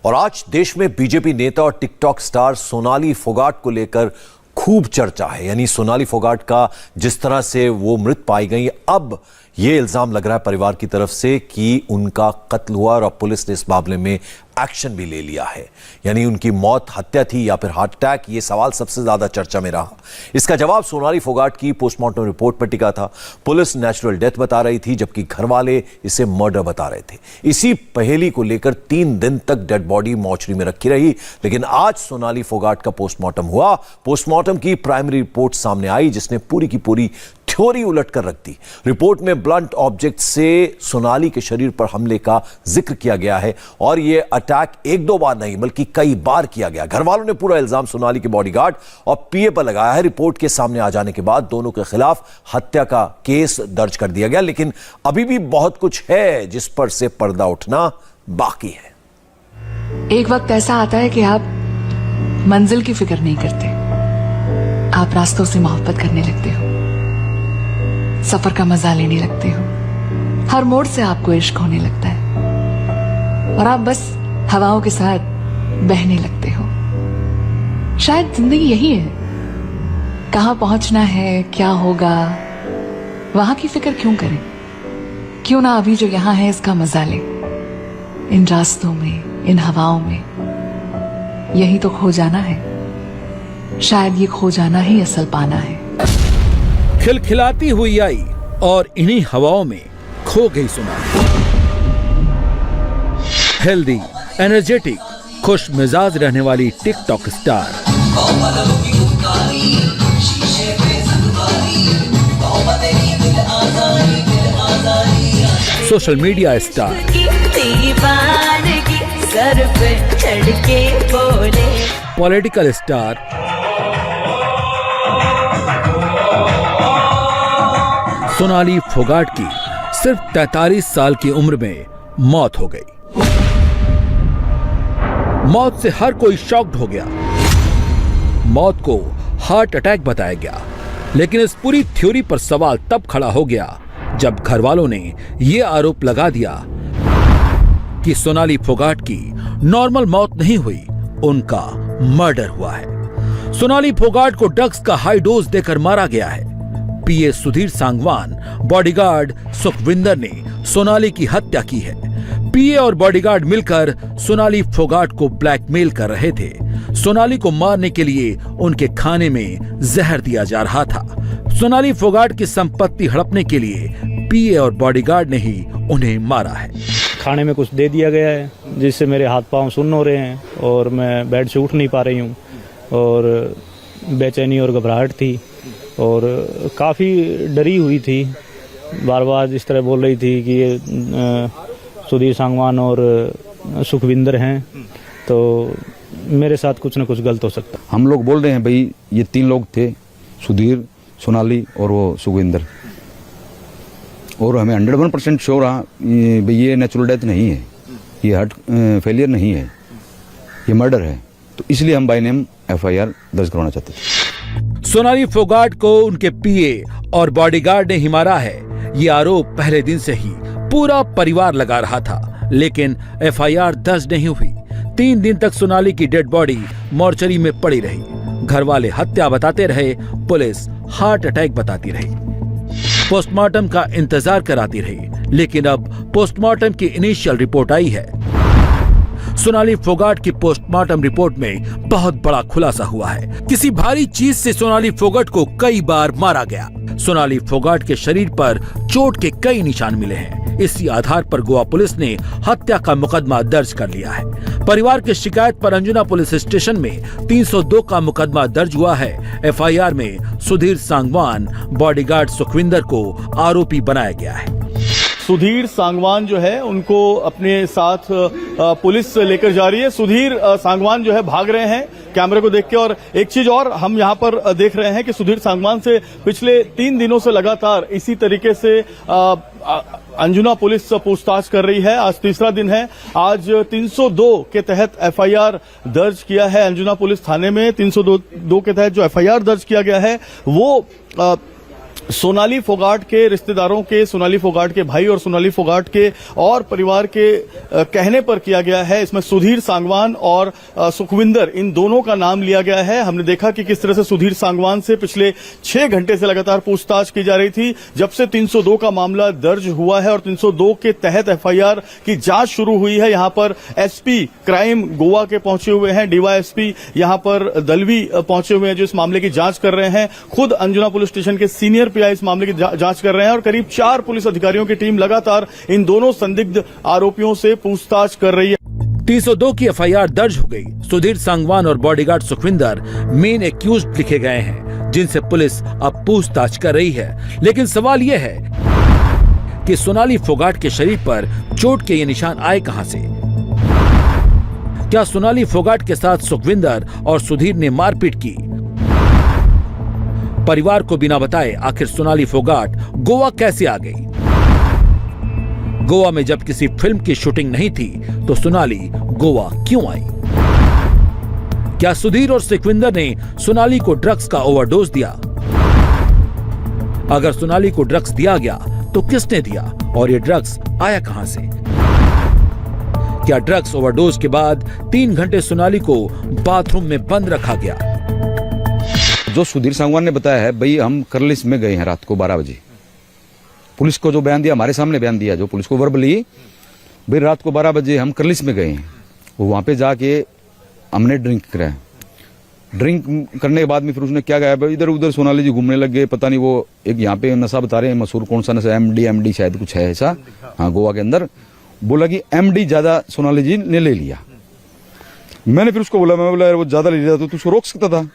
और आज देश में बीजेपी नेता और टिकटॉक स्टार सोनाली फोगाट को लेकर खूब चर्चा है। यानी सोनाली फोगाट का जिस तरह से वो मृत पाई गई, अब ये इल्जाम लग रहा है परिवार की तरफ से कि उनका कत्ल हुआ और अब पुलिस ने इस मामले में एक्शन भी ले लिया है। यानी उनकी मौत हत्या थी या फिर हार्ट अटैक, ये सवाल सबसे ज्यादा चर्चा में रहा। इसका जवाब सोनाली फोगाट की पोस्टमार्टम रिपोर्ट पर टिका था। पुलिस नेचुरल डेथ बता रही थी जबकि घर वाले इसे मर्डर बता रहे थे। इसी पहेली को लेकर 3 दिन तक डेड बॉडी मॉर्चरी में रखी रही, लेकिन आज सोनाली फोगाट का पोस्टमार्टम हुआ। पोस्टमार्टम की प्राइमरी रिपोर्ट सामने आई जिसने पूरी की पूरी थ्योरी उलट कर रख दी। रिपोर्ट में ब्लंट ऑब्जेक्ट से सोनाली के शरीर पर हमले का जिक्र किया गया है और यह अटैक 1-2 बार नहीं बल्कि कई बार किया गया। घर वालों ने पूरा इल्जाम सोनाली के बॉडीगार्ड और पीए पर लगाया है। रिपोर्ट के सामने आ जाने के बाद दोनों के खिलाफ हत्या का केस दर्ज कर दिया गया, लेकिन अभी भी बहुत कुछ है जिस पर से पर्दा उठना बाकी है। एक वक्त ऐसा आता है कि आप मंजिल की फिक्र नहीं करते, आप रास्तों से मोहब्बत करने लगते हो, सफर का मजा लेने लगते हो, हर मोड़ से आपको इश्क होने लगता है और आप बस हवाओं के साथ बहने लगते हो। शायद जिंदगी यही है, कहां पहुंचना है, क्या होगा, वहां की फिक्र क्यों करें। क्यों ना अभी जो यहां है इसका मजा लें, इन रास्तों में, इन हवाओं में। यही तो खो जाना है, शायद ये खो जाना ही असल पाना है। खिलखिलाती हुई आई और इन्हीं हवाओं में खो गई सोनाली। हेल्दी, एनर्जेटिक, खुश मिजाज रहने वाली TikTok star, social media star, political star, Sonali Phogat की सिर्फ 43 साल की उम्र में मौत हो गई। मौत से हर कोई शॉक्ड हो गया। मौत को हार्ट अटैक बताया गया, लेकिन इस पूरी थ्योरी पर सवाल तब खड़ा हो गया जब घर वालों ने यह आरोप लगा दिया कि सोनाली फोगाट की नॉर्मल मौत नहीं हुई, उनका मर्डर हुआ है। सोनाली फोगाट को ड्रग्स का हाई डोज देकर मारा गया है। पीए सुधीर सांगवान, बॉडीगार्ड सुखविंदर ने सोनाली की हत्या की है। पीए और बॉडीगार्ड मिलकर सोनाली फोगाट को ब्लैकमेल कर रहे थे। सोनाली को मारने के लिए उनके खाने में जहर दिया जा रहा था। सोनाली फोगाट की संपत्ति हड़पने के लिए पीए और बॉडीगार्ड ने ही उन्हें मारा है। खाने में कुछ दे दिया गया है जिससे मेरे हाथ पांव सुन्न हो रहे हैं और मैं बेड से उठ नहीं पा रही हूँ और बेचैनी और घबराहट थी और काफ़ी डरी हुई थी। बार बार इस तरह बोल रही थी कि ये सुधीर सांगवान और सुखविंदर हैं, तो मेरे साथ कुछ न कुछ गलत हो सकता। हम लोग बोल रहे हैं भाई ये 3 लोग थे, सुधीर, सोनाली और वो सुखविंदर, और हमें 101% श्योर रहा भाई ये नेचुरल डेथ नहीं है, ये हार्ट फेलियर नहीं है, ये मर्डर है। तो इसलिए हम बाय नेम FIR दर्ज करवाना चाहते थे। सोनाली फोगाट को उनके पीए और बॉडीगार्ड ने ही मारा है, ये आरोप पहले दिन से ही पूरा परिवार लगा रहा था, लेकिन FIR दर्ज नहीं हुई। 3 दिन तक सोनाली की डेड बॉडी मॉर्चरी में पड़ी रही। घर वाले हत्या बताते रहे, पुलिस हार्ट अटैक बताती रही, पोस्टमार्टम का इंतजार कराती रही, लेकिन अब पोस्टमार्टम की इनिशियल रिपोर्ट आई है। सोनाली फोगाट की पोस्टमार्टम रिपोर्ट में बहुत बड़ा खुलासा हुआ है। किसी भारी चीज से सोनाली फोगाट को कई बार मारा गया। सोनाली फोगाट के शरीर पर चोट के कई निशान मिले हैं। इसी आधार पर गोवा पुलिस ने हत्या का मुकदमा दर्ज कर लिया है। परिवार की शिकायत पर अंजुना पुलिस स्टेशन में 302 का मुकदमा दर्ज हुआ है। FIR में सुधीर सांगवान, बॉडीगार्ड सुखविंदर को आरोपी बनाया गया है। सुधीर सांगवान जो है उनको अपने साथ पुलिस लेकर जा रही है। सुधीर सांगवान जो है भाग रहे हैं कैमरे को देख के। और एक चीज और हम यहां पर देख रहे हैं कि सुधीर सांगवान से पिछले 3 दिनों से लगातार इसी तरीके से अंजुना पुलिस पूछताछ कर रही है। आज तीसरा दिन है। आज 302 के तहत FIR दर्ज किया है अंजुना पुलिस थाने में। 302 के तहत जो FIR दर्ज किया गया है वो सोनाली फोगाट के रिश्तेदारों के, सोनाली फोगाट के भाई और सोनाली फोगाट के और परिवार के कहने पर किया गया है। इसमें सुधीर सांगवान और सुखविंदर, इन दोनों का नाम लिया गया है। हमने देखा कि किस तरह से सुधीर सांगवान से पिछले 6 घंटे से लगातार पूछताछ की जा रही थी। जब से 302 का मामला दर्ज हुआ है और 302 के तहत एफआईआर की जांच शुरू हुई है। यहां पर एसपी क्राइम गोवा के पहुंचे हुए हैं, डीवाईएसपी यहां पर दलवी पहुंचे हुए हैं जो इस मामले की जांच कर रहे हैं। खुद अंजुना पुलिस स्टेशन के सीनियर पीआई इस मामले की जांच कर रहे हैं और करीब 4 पुलिस अधिकारियों की टीम लगातार इन दोनों संदिग्ध आरोपियों से पूछताछ कर रही है। 302 की एफआईआर दर्ज हो गई। सुधीर सांगवान और बॉडीगार्ड सुखविंदर मेन एक्यूज्ड लिखे गए हैं, जिनसे पुलिस अब पूछताछ कर रही है। लेकिन सवाल यह है कि सोनाली फोगाट के शरीर पर चोट के ये निशान आए कहां से? क्या सोनाली फोगाट के साथ सुखविंदर और सुधीर ने मारपीट की? परिवार को बिना बताए आखिर सोनाली फोगाट गोवा कैसे आ गई? गोवा में जब किसी फिल्म की शूटिंग नहीं थी तो सोनाली गोवा क्यों आई? क्या सुधीर और सुखविंदर ने सोनाली को ड्रग्स का ओवरडोज दिया? अगर सोनाली को ड्रग्स दिया गया तो किसने दिया और ये ड्रग्स आया कहां से? क्या ड्रग्स ओवरडोज के बाद 3 घंटे सोनाली को बाथरूम में बंद रखा गया? जो सुधीर सांगवान ने बताया है, भाई हम करलिस में गए हैं रात को 12 बजे। पुलिस को जो बयान दिया, हमारे सामने बयान दिया, जो पुलिस को वर्बली, भाई रात को 12 बजे हम करलिस में गए हैं। वहां पे जाके हमने ड्रिंक कराया। ड्रिंक करने के बाद में फिर उसने क्या कहा, भाई इधर उधर सोनाली जी घूमने लग गए। पता नहीं वो एक यहाँ पे नशा बता रहे हैं, मशहूर कौन सा नशा, एमडी शायद कुछ है ऐसा, हाँ गोवा के अंदर। बोला कि एमडी ज्यादा सोनाली जी ने ले लिया। मैंने फिर उसको बोला, मैं बोला यार वो ज्यादा ले लिया तो तू उसको रोक सकता था,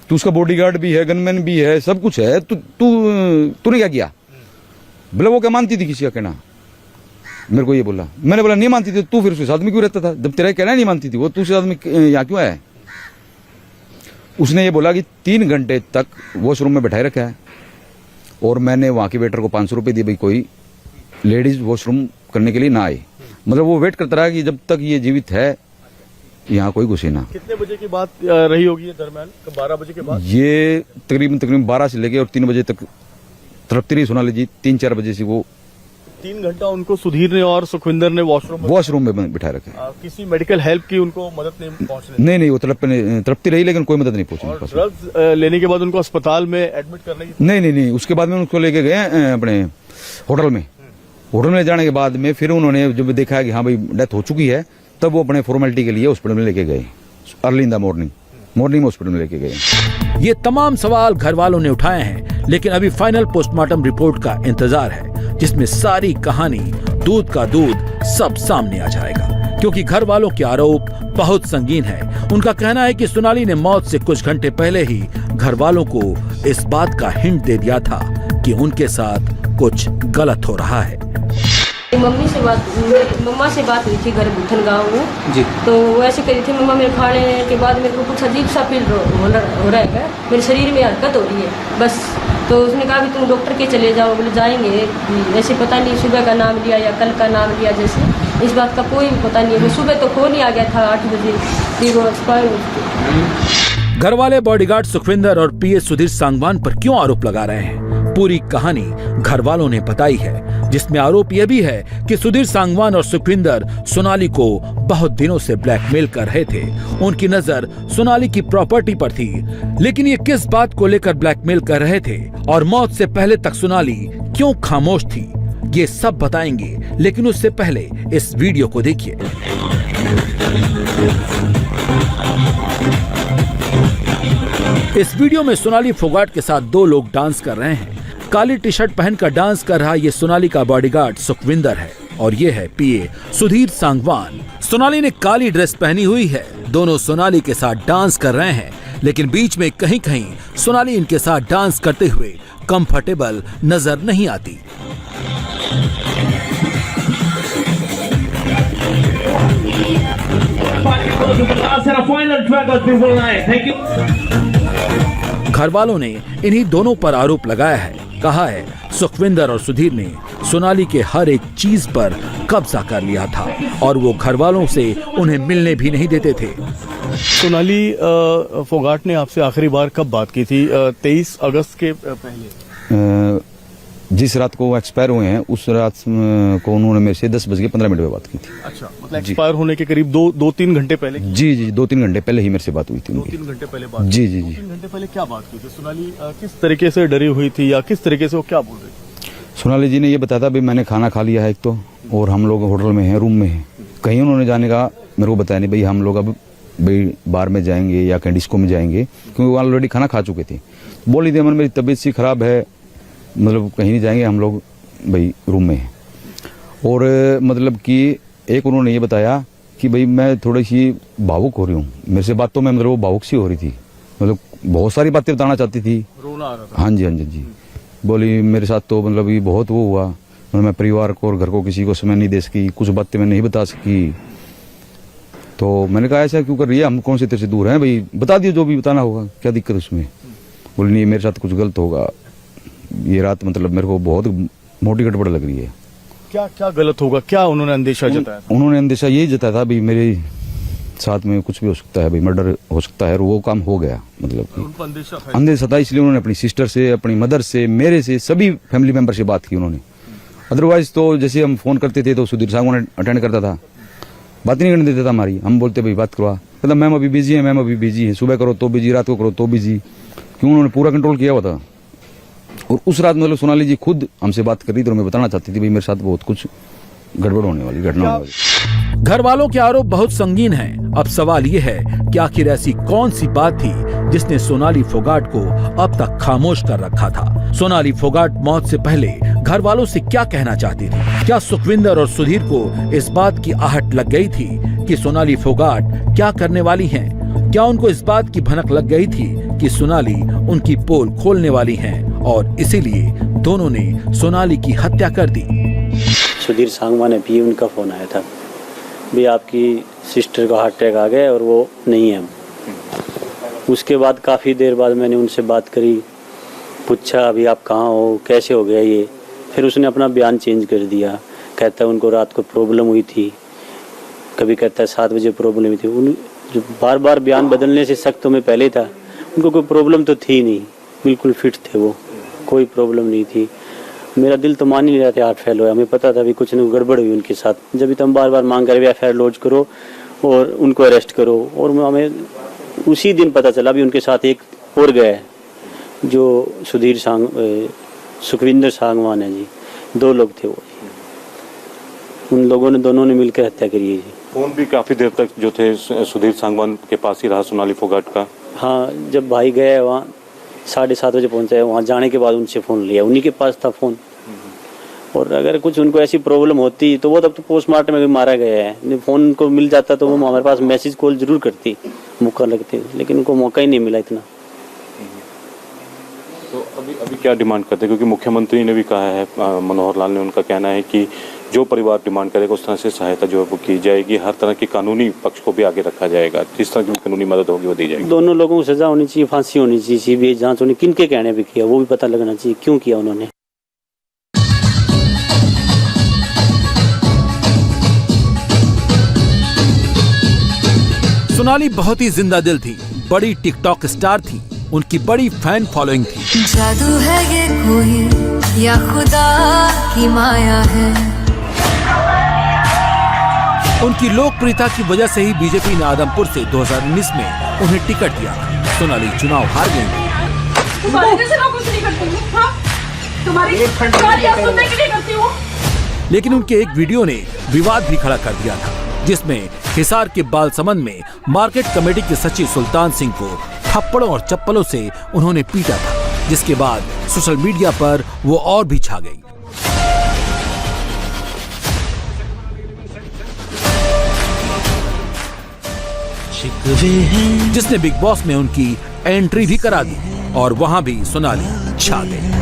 तू उसका बॉडीगार्ड भी है, गनमैन भी है, सब कुछ है, तूने क्या किया? बोला वो क्या मानती थी किसी का कहना? मेरे को ये बोला। मैंने बोला नहीं मानती थी, तू फिर उसके साथ में क्यों रहता था? जब तेरा कहना नहीं मानती थी वो, तू उसके साथ में यहाँ क्यों आया है? उसने ये बोला कि 3 घंटे तक वॉशरूम में बैठाए रखा है और मैंने वहां के वेटर को 500 रुपए दिए, भाई कोई लेडीज वॉशरूम करने के लिए ना आए। मतलब वो वेट करता रहा कि जब तक ये जीवित है यहाँ कोई घुसे ना। कितने बजे की बात रही होगी ये दरमियान? 12 बजे के बाद? ये तकरीबन 12 से लेके और 3 बजे तक तड़पती रही सोनाली जी। 3-4 बजे से वो 3 घंटा उनको सुधीर ने और सुखविंदर ने वॉशरूम में बिठा रखे। किसी मेडिकल हेल्प की उनको मदद नहीं पहुंचने? नहीं, वो तड़पती रही लेकिन कोई मदद नहीं पहुंची। ड्रग्स लेने के बाद उनको अस्पताल में एडमिट करने की? नहीं, उसके बाद में उनको लेके गए अपने होटल में। होटल में जाने के बाद में फिर उन्होंने जब देखा कि हाँ भाई डेथ हो चुकी है, तब वो अपने फॉर्मेलिटी के लिए हॉस्पिटल में लेके गए। अर्ली इन द मॉर्निंग में हॉस्पिटल में लेके गए। ये तमाम सवाल घर वालों ने उठाए हैं, लेकिन अभी फाइनल पोस्टमार्टम रिपोर्ट का इंतजार है, जिसमें सारी कहानी, दूध का दूध सब सामने आ जाएगा। क्योंकि घर वालों के आरोप बहुत संगीन है। उनका कहना है कि सोनाली ने मौत से कुछ घंटे पहले ही घर वालों को इस बात का हिंट दे दिया था कि उनके साथ कुछ गलत हो रहा है। मम्मा से बात हुई थी घर बुथन गाँव में जी। तो वो ऐसे करी थी, मम्मा मेरे खाने के बाद मेरे को कुछ अजीब सा फील हो रहा है, मेरे शरीर में हरकत हो रही है बस। तो उसने कहा कि तुम डॉक्टर के चले जाओ। बोले जाएंगे, ऐसे पता नहीं सुबह का नाम लिया या कल का नाम लिया, जैसे इस बात का कोई पता नहीं है। सुबह तो फोन ही आ गया था 8 बजे, फिर वो एक्सपायर। घर वाले बॉडीगार्ड सुखविंदर और पीए सुधीर सांगवान पर क्यों आरोप लगा रहे हैं? पूरी कहानी घर वालों ने बताई है, जिसमें आरोप यह भी है कि सुधीर सांगवान और सुखविंदर सोनाली को बहुत दिनों से ब्लैकमेल कर रहे थे। उनकी नजर सोनाली की प्रॉपर्टी पर थी, लेकिन ये किस बात को लेकर ब्लैकमेल कर रहे थे और मौत से पहले तक सोनाली क्यों खामोश थी, ये सब बताएंगे। लेकिन उससे पहले इस वीडियो को देखिए। इस वीडियो में सोनाली फोगाट के साथ 2 लोग डांस कर रहे हैं। काली टी शर्ट पहनकर डांस कर रहा ये सोनाली का बॉडीगार्ड सुखविंदर है और ये है पीए सुधीर सांगवान। सोनाली ने काली ड्रेस पहनी हुई है। दोनों सोनाली के साथ डांस कर रहे हैं, लेकिन बीच में कहीं कहीं सोनाली इनके साथ डांस करते हुए कंफर्टेबल नजर नहीं आती। घर वालों ने इन्हीं दोनों पर आरोप लगाया है। कहा है सुखविंदर और सुधीर ने सोनाली के हर एक चीज पर कब्जा कर लिया था और वो घर वालों से उन्हें मिलने भी नहीं देते थे। सोनाली फोगाट ने आपसे आखिरी बार कब बात की थी? 23 अगस्त के पहले? जिस रात को वो एक्सपायर हुए हैं उस रात को उन्होंने मेरे से 10:15 पे बात की थी। अच्छा, मतलब एक्सपायर होने के करीब 2-3 घंटे पहले? जी जी, 2-3 घंटे पहले ही मेरे से बात हुई थी उनकी। 2-3 घंटे पहले बात? जी जी जी। 2-3 घंटे पहले क्या बात की थी? सोनाली किस तरीके से डरी हुई थी या किस तरीके से वो क्या बोल रही थी? सोनाली जी ने ये बताया था भाई मैंने खाना खा लिया है एक तो, और हम लोग होटल में हैं, रूम में हैं। कहीं उन्होंने जाने का मेरे को बताया नहीं भाई हम लोग अब भाई बार में जाएंगे या कहीं डिस्को में जाएंगे, क्योंकि वो ऑलरेडी खाना खा चुके थे। बोली थी मन मेरी तबीयत सी खराब है, मतलब कहीं नहीं जाएंगे, हम लोग भाई रूम में हैं। और मतलब कि एक उन्होंने ये बताया कि भाई मैं थोड़ी सी भावुक हो रही हूँ। मेरे से बातों में मतलब वो भावुक सी हो रही थी, मतलब बहुत सारी बातें बताना चाहती थी। रोना आ रहा था? हाँ जी हाँ जी जी। बोली मेरे साथ तो मतलब ये बहुत वो हुआ, मतलब मैं परिवार को और घर को किसी को समय नहीं दे सकी, कुछ बातें मैं नहीं बता सकी। तो मैंने कहा ऐसा क्यों कर रही है, हम कौन से तेरे से दूर हैं भाई, बता दियो जो भी बताना होगा, क्या दिक्कत उसमें। बोली नहीं मेरे साथ कुछ गलत होगा, ये रात मतलब मेरे को बहुत मोटी गड़बड़ लग रही है। क्या क्या गलत होगा, क्या उन्होंने अंदेशा जताया? उन्होंने अंदेशा यही जताया था भाई मेरे साथ में कुछ भी हो सकता है, भाई मर्डर हो सकता है, और वो काम हो गया। मतलब उनको अंदेशा था? अंदेशा था, इसलिए उन्होंने अपनी सिस्टर से, अपनी मदर से, मेरे से, सभी फैमिली मेंबर से बात की उन्होंने। अदरवाइज तो जैसे हम फोन करते थे तो सुधीर साहब अटेंड करता था, बात नहीं करने देता था हमारी। हम बोलते भाई बात करवा, कहता मैम अभी बिजी है, मैम अभी बिजी है, सुबह करो तो बिजी, रात को करो तो बिजी। क्यों उन्होंने पूरा कंट्रोल किया हुआ था। और उस रात मतलब सोनाली जी खुद हमसे बात कर रही थी और मैं बताना चाहती थी भाई मेरे साथ बहुत कुछ गड़बड़ होने वाली, घटना होने वाली। घर वालों के आरोप बहुत संगीन हैं। अब सवाल ये है कि आखिर ऐसी कौन सी बात थी जिसने सोनाली फोगाट को अब तक खामोश कर रखा था? सोनाली फोगाट मौत से पहले घर वालों से क्या कहना चाहती थी? क्या सुखविंदर और सुधीर को इस बात की आहट लग गई थी कि सोनाली फोगाट क्या करने वाली हैं? क्या उनको इस बात की भनक लग गई थी कि सोनाली उनकी पोल खोलने वाली हैं और इसीलिए दोनों ने सोनाली की हत्या कर दी? सुधीर सांगवान है, भी उनका फ़ोन आया था भी आपकी सिस्टर का हार्ट अटैक आ गया और वो नहीं है। उसके बाद काफ़ी देर बाद मैंने उनसे बात करी, पूछा अभी आप कहाँ हो, कैसे हो गया ये। फिर उसने अपना बयान चेंज कर दिया, कहता है उनको रात को प्रॉब्लम हुई थी, कभी कहता है 7 बजे प्रॉब्लम हुई थी। उन जो बार बार बयान बदलने से शक तो मैं पहले ही था, उनको कोई प्रॉब्लम तो थी नहीं, बिल्कुल फिट थे वो, कोई प्रॉब्लम नहीं थी। मेरा दिल तो मान ही नहीं रहा था हार्ट फेल हुआ, हमें पता था भी कुछ न गड़बड़ हुई उनके साथ। जब भी तो हम बार बार मांग कर एफआईआर लॉन्च करो और उनको अरेस्ट करो, और हमें उसी दिन पता चला भी उनके साथ एक और गया है जो सुखविंदर सांगवान है जी, 2 लोग थे वो। उन लोगों ने दोनों ने मिलकर हत्या करी है जी। फोन भी काफी देर तक जो थे सुधीर सांगवान के पास ही रहा सोनाली फोगाट का? हाँ, जब भाई गए वहाँ 7:30 बजे पहुँचा है, वहाँ जाने के बाद उनसे फ़ोन लिया, उन्हीं के पास था फ़ोन। और अगर कुछ उनको ऐसी प्रॉब्लम होती तो वो तब तो पोस्टमार्टम में भी मारा गया है, फ़ोन उनको मिल जाता तो वो हमारे पास मैसेज कॉल जरूर करती, मौका लगती, लेकिन उनको मौका ही नहीं मिला इतना। तो अभी क्या डिमांड करते हैं? क्योंकि मुख्यमंत्री ने भी कहा है, मनोहर लाल ने, उनका कहना है कि जो परिवार डिमांड करेगा उस तरह से सहायता जो है वो की जाएगी, हर तरह की कानूनी पक्ष को भी आगे रखा जाएगा, जिस तरह की कानूनी मदद होगी वो दी जाएगी। दोनों लोगों को सजा होनी चाहिए, फांसी होनी चाहिए, सीबीआई जांच होनी, किनके कहने पे किया वो भी पता लगना चाहिए, क्यों किया उन्होंने। सोनाली बहुत ही जिंदा दिल थी, बड़ी टिकटॉक स्टार थी, उनकी बड़ी फैन फॉलोइंग थी। जादू है ये कोई या खुदा की माया है। उनकी लोकप्रियता की वजह से ही बीजेपी ने आदमपुर से 2019 में उन्हें टिकट दिया था। सोनाली चुनाव हार गई थी। लेकिन उनके एक वीडियो ने विवाद भी खड़ा कर दिया था, जिसमें हिसार के बालसमंद में मार्केट कमेटी के सचिव सुल्तान सिंह को थप्पड़ों और चप्पलों से उन्होंने पीटा था, जिसके बाद सोशल मीडिया पर वो और भी छा गई। जिसने बिग बॉस में उनकी एंट्री भी करा दी और वहां भी सोनाली छा गई।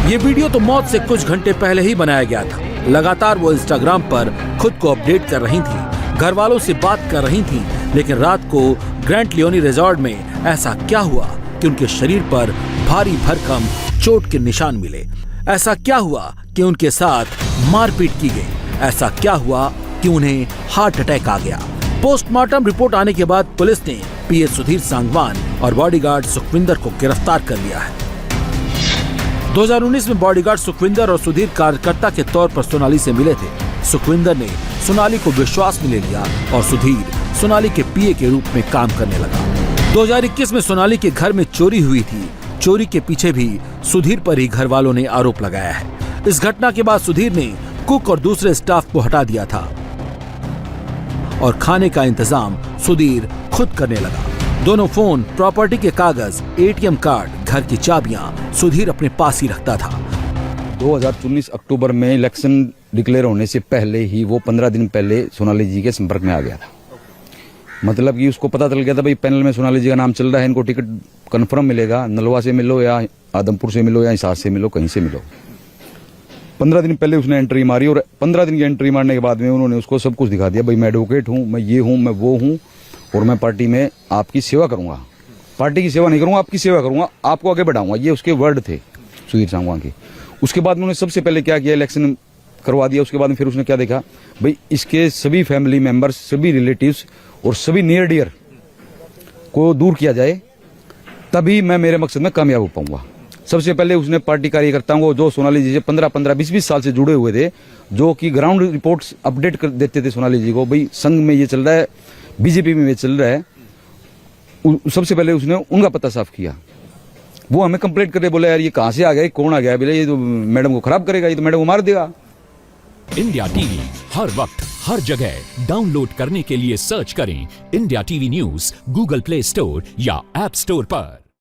ये वीडियो तो मौत से कुछ घंटे पहले ही बनाया गया था। लगातार वो इंस्टाग्राम पर खुद को अपडेट कर रही थी, घर वालों से बात कर रही थी, लेकिन रात को ग्रैंड लियोनी रिजॉर्ट में ऐसा क्या हुआ कि उनके शरीर पर भारी भरकम चोट के निशान मिले। ऐसा क्या हुआ कि उनके साथ मारपीट की गई? ऐसा क्या हुआ कि उन्हें हार्ट अटैक आ गया? पोस्टमार्टम रिपोर्ट आने के बाद पुलिस ने पीए सुधीर सांगवान और बॉडीगार्ड सुखविंदर को गिरफ्तार कर लिया है। 2019 में बॉडीगार्ड सुखविंदर और सुधीर कार्यकर्ता के तौर पर सोनाली से मिले थे। सुखविंदर ने सोनाली को विश्वास में ले लिया और सुधीर सोनाली के पीए के रूप में काम करने लगा। 2021 में सोनाली के घर में चोरी हुई थी। चोरी के पीछे भी सुधीर पर ही घर वालों ने आरोप लगाया है। इस घटना के बाद सुधीर ने कुक और दूसरे स्टाफ को हटा दिया था और खाने का इंतजाम सुधीर खुद करने लगा। दोनों फोन, प्रॉपर्टी के कागज, एटीएम कार्ड, घर की चाबियां सुधीर अपने पास ही रखता था। 2019 अक्टूबर में इलेक्शन डिक्लेयर होने से पहले ही वो 15 दिन पहले सोनाली जी के संपर्क में आ गया था। मतलब कि उसको पता चल गया था भाई पैनल में सोनाली जी का नाम चल रहा है, इनको टिकट कंफर्म मिलेगा, नलवा से मिलो या आदमपुर से मिलो या हिसार से मिलो, कहीं से मिलो। 15 दिन पहले उसने एंट्री मारी और 15 दिन की एंट्री मारने के बाद में उन्होंने उसको सब कुछ दिखा दिया। भाई मैं एडवोकेट हूँ, मैं ये हूँ, मैं वो हूँ और मैं पार्टी में आपकी सेवा करूंगा। पार्टी की सेवा नहीं करूंगा, आपकी सेवा करूंगा, आपको आगे बढ़ाऊंगा। ये उसके वर्ड थे सुधीर सांगवान के। उसके बाद उन्होंने सबसे पहले क्या किया, इलेक्शन करवा दिया। उसके बाद में फिर उसने क्या देखा, भाई इसके सभी फैमिली मेंबर्स, सभी रिलेटिव्स और सभी नियर डियर को दूर किया जाए, तभी मैं मेरे मकसद में कामयाब हो पाऊंगा। सबसे पहले उसने पार्टी कार्यकर्ताओं को, जो सोनाली जी से 15-15, 20-20 साल से जुड़े हुए थे, जो कि ग्राउंड रिपोर्ट्स अपडेट कर देते थे सोनाली जी को, भाई संघ में ये चल रहा है, बीजेपी में ये चल रहा है, सबसे पहले उसने उनका पता साफ किया। वो हमें कंप्लेंट करे, बोले यार ये कहां से आ गया, कौन आ गया, बोले ये तो मैडम को खराब करेगा, ये तो मैडम को मार देगा। इंडिया टीवी हर वक्त हर जगह डाउनलोड करने के लिए सर्च करें India TV news Google play store या ऐप स्टोर पर।